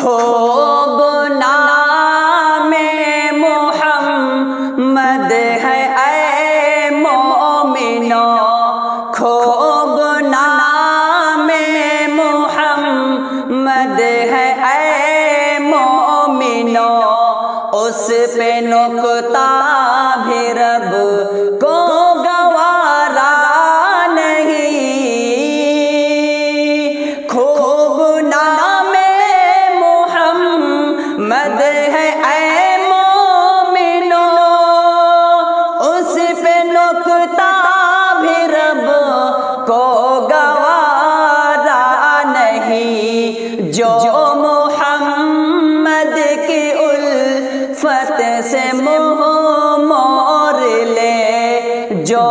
خوب نام محمد ہے اے مومنو، خوب نام محمد ہے اے مومنو، اس پہ نکتہ بھی رب کو گوارا نہیں۔ خوب نام محمد ہے اے مومنو، اس پہ نکتہ بھی رب کو گوارا نہیں۔ جو محمد کی الفت سے منہ موڑ لے، جو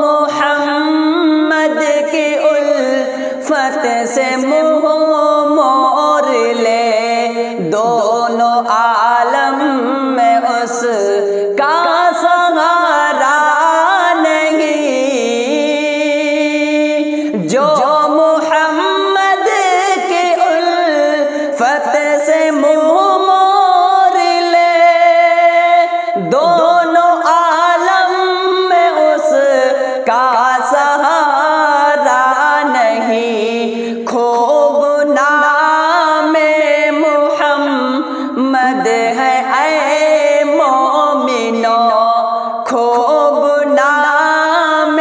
محمد کی الفت سے منہ موڑ لے، دونوں عالم میں اس کا سہارا نہیں۔ جو محمد کی الفت سے منہ موڑ لے، دونوں عالم میں اس کا سہارا نہیں۔ خوب نام محمد ہے اے مومنو، خوب نام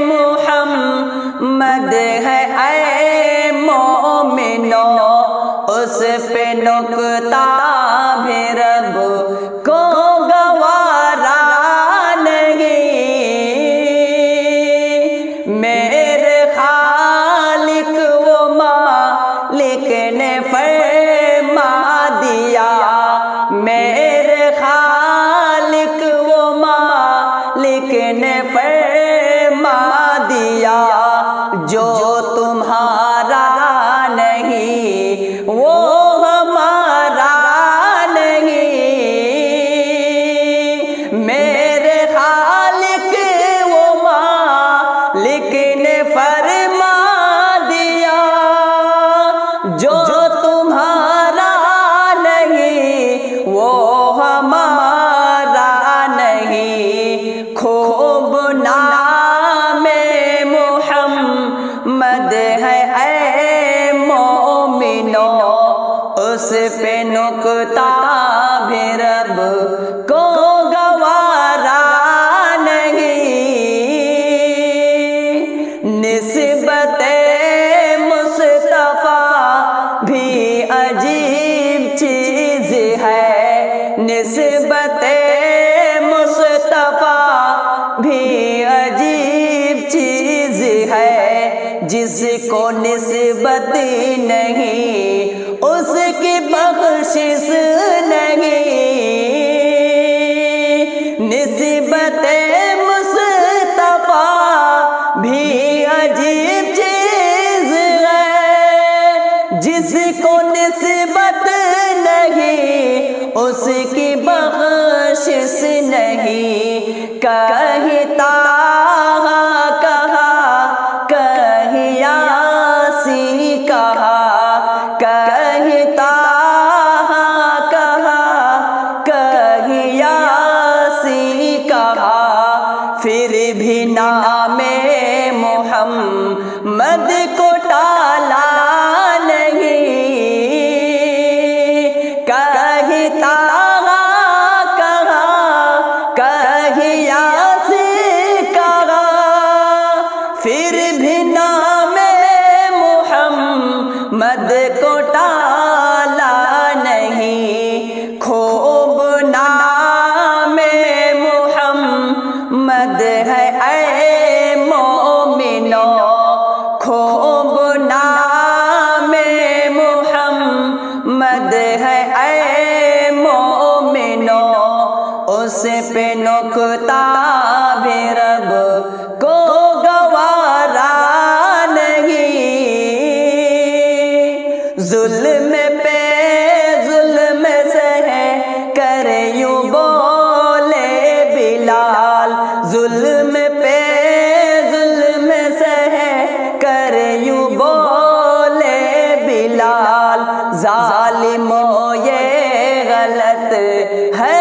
محمد ہے اے مومنو، اس پہ نکتہ بھی رب کو گوارا نہیں۔ میرے خالق و مالک نے فرما دیا، میرے خالق و مالک نے فرما دیا، جو تمہارا نہیں وہ ہمارا نہیں۔ میرے خالق و مالک نے فرما دیا، جو تمہارا نہیں وہ ہمارا نہیں۔ خوب نام محمد ہے اے مومنو، اس پہ نکتہ بھی رب کو گوارا نہیں۔ نسبت مصطفیٰ بھی عجیب چیز ہے، نسبت مصطفیٰ بھی عجیب چیز ہے، جس کو نسبت نہیں اس کی بخشش نہیں۔ نسبت مصطفیٰ بھی عجیب چیز ہے، جس کو نسبت نہیں اس کی بخشش نہیں۔ کہتا کہا کہیں یاسین کہا، کہتا کہا کہیں یاسین کہا، پھر بھی نام محمد کو ٹالا نہیں۔ کہتا کہا کہیں یاسین کہا، پھر بھی نام محمد کو ٹالا نہیں۔ خوب نام محمد ہے اے مومنو، خوب نام محمد ہے اے مومنو، اس پہ نکتہ بھی رب کو گوارا نہیں۔ ظلم پہ ظلم سہے کر یوں بولے بلال، ظلم پہ ظلم سہے کر یوں بولے بلال، ظالم ظالموں یہ غلط ہے